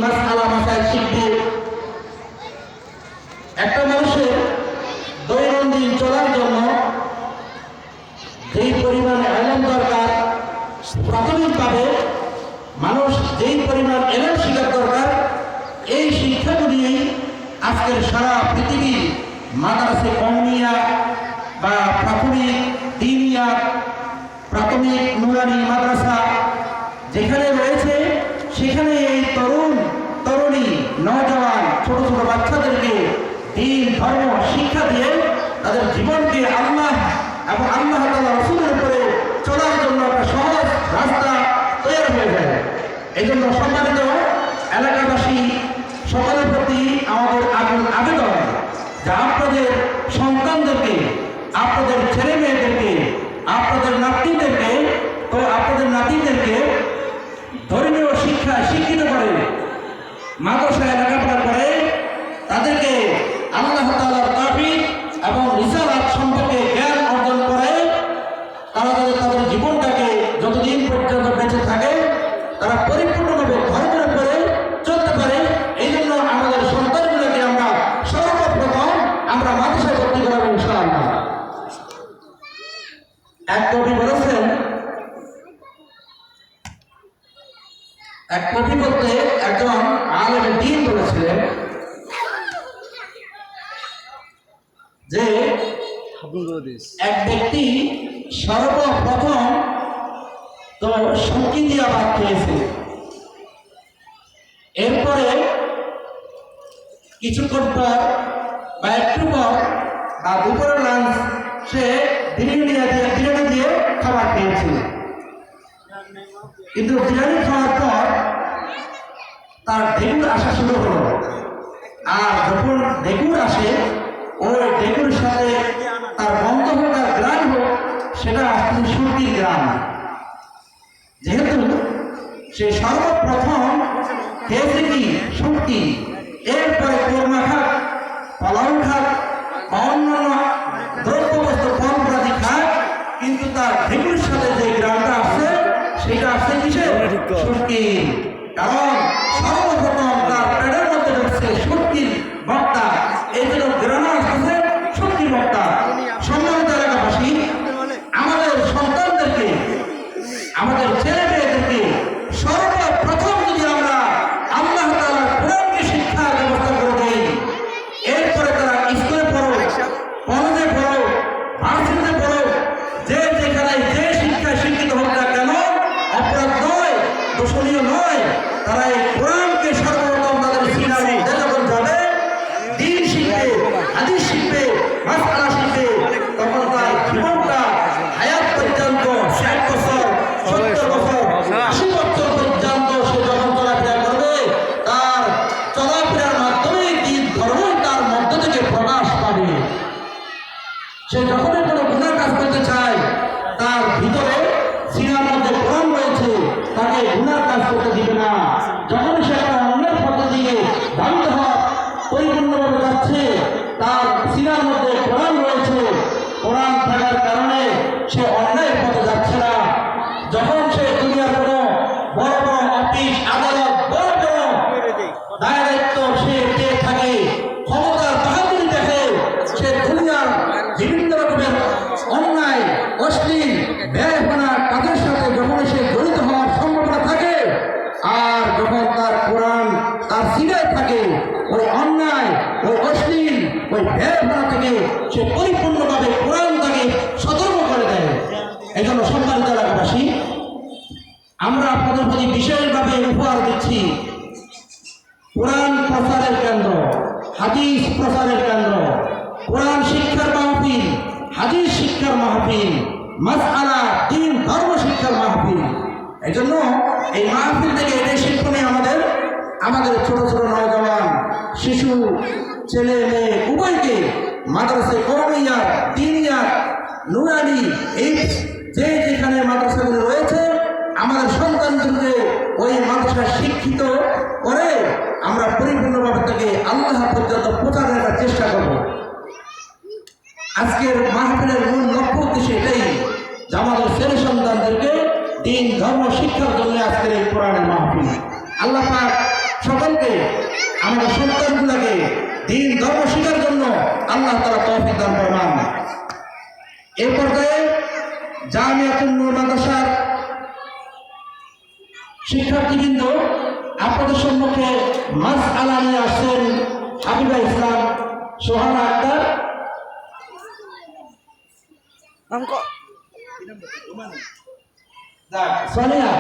মাসআলা মাসাইল শিখবে। একটা মানুষের দৈনন্দিন চলার জন্য যেই পরিমাণ ইলম দরকার, প্রাথমিকভাবে মানুষ যেই পরিমাণ ইলম শিখার দরকার, এই শিক্ষাগুলি আজকের সারা পৃথিবী মাদ্রাসা কওমিয়া বা প্রাথমিক দিনিয়া, প্রাথমিক নুরানি মাদ্রাসা যেখানে রয়েছে, সেখানে এই তরুণ তরুণী নওজওয়ান ছোট ছোট বাচ্চাদেরকে দ্বীন ধর্ম শিক্ষা দিয়ে তাদের জীবনকে আল্লাহ এবং আল্লাহ তাআলা রাসূলের উপরে চলার জন্য একটা সহজ রাস্তা তৈরি হয়ে যায়। এই জন্য সম্মানিত এলাকাবাসী সকলের প্রতি আমাদের আবেদন যে আপনাদের সন্তানদেরকে, আপনাদের ছেলে মেয়েদেরকে, আপনাদের নাতিদেরকে ধর্মীয় শিক্ষায় শিক্ষিত করে, মাদ্রাসায় লেখাপড়া করে, তাদেরকে আল্লাহ তাআলার তাওহীদ এবং রিসালাত সম্পর্কে জ্ঞান অর্জন করে, তারা যাতে তাদের জীবনটাকে যতদিন পর্যন্ত বেঁচে থাকে তারা পরিপূর্ণভাবে ধর্মের উপরে চলতে পারে। এই জন্য আমাদের সন্তানগুলোকে আমরা সর্বপ্রথম আমরা মাদ্রাসায় ভর্তি করাবো ইনশাআল্লাহ। এক কবি বলেছেন, এক কবি বলতে একজন আলেম দ্বীন বলেছিলেন যে এক ব্যক্তি সর্বপ্রথম তো সবজি দিয়া ভাত খেয়েছে, এরপরে কিছুক্ষণ পর বা একটু পর বা দুপুরের লাঞ্চ সে বিরিয়ানি দিয়ে খাবার খেয়েছিল। কিন্তু বিরিয়ানি খাওয়ার পর তার ডেঙ্গুর আসা শুরু হলো, আর যখন ডেঙ্গুর আসে ওই ডেঙ্গুর সাথে তার বন্ধ হোক আর গ্রাম হোক, সেটা আসলে সুরকির গ্রাম। যেহেতু সে সর্বপ্রথম খেয়েছে কি সুরকি, এরপরে কোরমা খাক, পালাউ খাক বা অন্যান্য দ্রব্য বস্তু ফলপ্রাদি খাক, কিন্তু তার ডেঙ্গুর সাথে যে গ্রামটা আসছে সেটা আসছে কিসের? সুরকি। কারণ সর্বপ্রথম তার পেটের মধ্যে ঢুকছে সুরকির বক্তা, এই জন্য গ্রামে আসছে সুরকির বক্তা। সম্মানিত এলাকাবাসী, আমাদের সন্তানদেরকে, আমাদের ছেলে মেয়েদেরকে সর্বপ্রথম যদি আমরা আল্লাহ তাআলার কোরআনকে শিক্ষার ব্যবস্থা করে দেই, এরপরে তারা স্কুলে পড়ো, কলেজে পড়ো, ভার্সিটিতে পড়ো, যে যেখানে যে শিক্ষায় শিক্ষিত হোক না কেন, অপরাধ নয়, দোষণীয় নয়, তারা এই কোরআনকে সর্বপ্রথম তাদের সিনার মধ্যে যখন যাবে, দ্বীন শিখবে, হাদিস শিখবে, মাসআলা শিখবে, তখন তার জীবনটা হায়াত পর্যন্ত ৬০ বছর, ৭০ বছর, ৮০ বছর পর্যন্ত সে যখন চলাফেরা করবে, তার চলাফেরার মাধ্যমে দ্বীন ধর্মই তার মধ্য থেকে প্রকাশ পাবে। সে যখনই কোনো গুনাহ কাজ করতে চায়, তার ভিতরে সিনার মধ্যে কোরআন রয়েছে, তাকে গুনাহ কাজ করতে দিবে না। যখন সে একটা অন্যের পথের দিকে ধাবিত হওয়া পরিপূর্ণভাবে যাচ্ছে, তার সিনার মধ্যে কোরআন রয়েছে, কোরআন থাকার কারণে সে অন্যায়ের পথে যাচ্ছে না। যখন সে দুনিয়ার কোনো বড় বড় অফিস, আদালত, বড় বড় দায় দায়িত্ব সে পেয়ে থাকে, ক্ষমতার বাহাদুরি দেখে, সে দুনিয়ার বিভিন্ন রকমের অন্যায়, অশ্লীল, ব্যয়পনা কাজের সাথে যখন সে জড়িত হওয়ার সম্ভাবনা থাকে, আর যখন তার কোরআন তার সিনায় থাকে, ওই অন্যায়, ওই অশ্লীল, ওই ব্যয়পনা থেকে সে পরিপূর্ণভাবে কোরআন তাকে সতর্ক করে দেয়। এই জন্য সম্মানিত এলাকাবাসী, আমরা আপনাদের প্রতি বিশেষভাবে উপহার দিচ্ছি কোরআন প্রচারের কেন্দ্র, হাদিস প্রচারের কেন্দ্র, কোরআন শিক্ষার মাহফিল, হাদিস শিক্ষার মাহফিল, মাসআলা দ্বীন ধর্ম শিক্ষার মাহফিল। এই জন্য এই মাহফিল থেকে এটাই শিক্ষণীয় আমাদের ছোট ছোট নওজওয়ান, শিশু, ছেলে মেয়ে উভয়কে মাদ্রাসা কওমিয়া, দিনিয়া, নুরানি, এই যে যেখানে মাদ্রাসাগুলো রয়েছে, আমাদের সন্তানদেরকে ওই মাদ্রাসা শিক্ষিত করে আমরা পরিপূর্ণভাবে তাকে আল্লাহ পর্যন্ত প্রচারের চেষ্টা করব। আজকের মাহফিলের মূল লক্ষ্য উদ্দেশ্য এটাই যে আমাদের ছেলে সন্তানদেরকে দ্বীন ধর্ম শিক্ষার জন্য আজকের এই কোরআনের মাহফিল। আল্লাহ পাক সকল আমাদের সন্তানগুলোকে দিন ধর্ম শিখার জন্য আল্লাহ তাআলা তৌফিক দান ফরমান। এই পর্যায়ে জামিয়াতুন নূর মাদ্রাসার শিক্ষার্থীবৃন্দ আপনাদের সম্মুখে মাসআলা নিয়ে আসছেন হাবিবা ইসলাম, সোহানা আক্তার, সোনিয়া,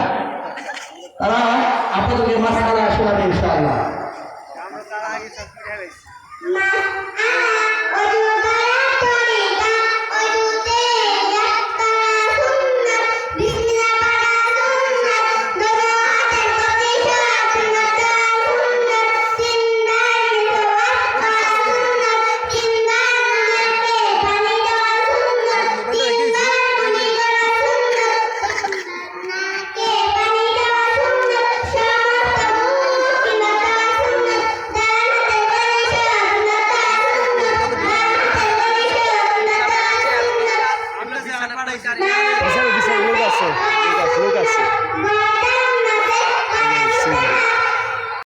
তারা আপনাদেরকে মাসআলা শোনাবে ইনশাআল্লাহ।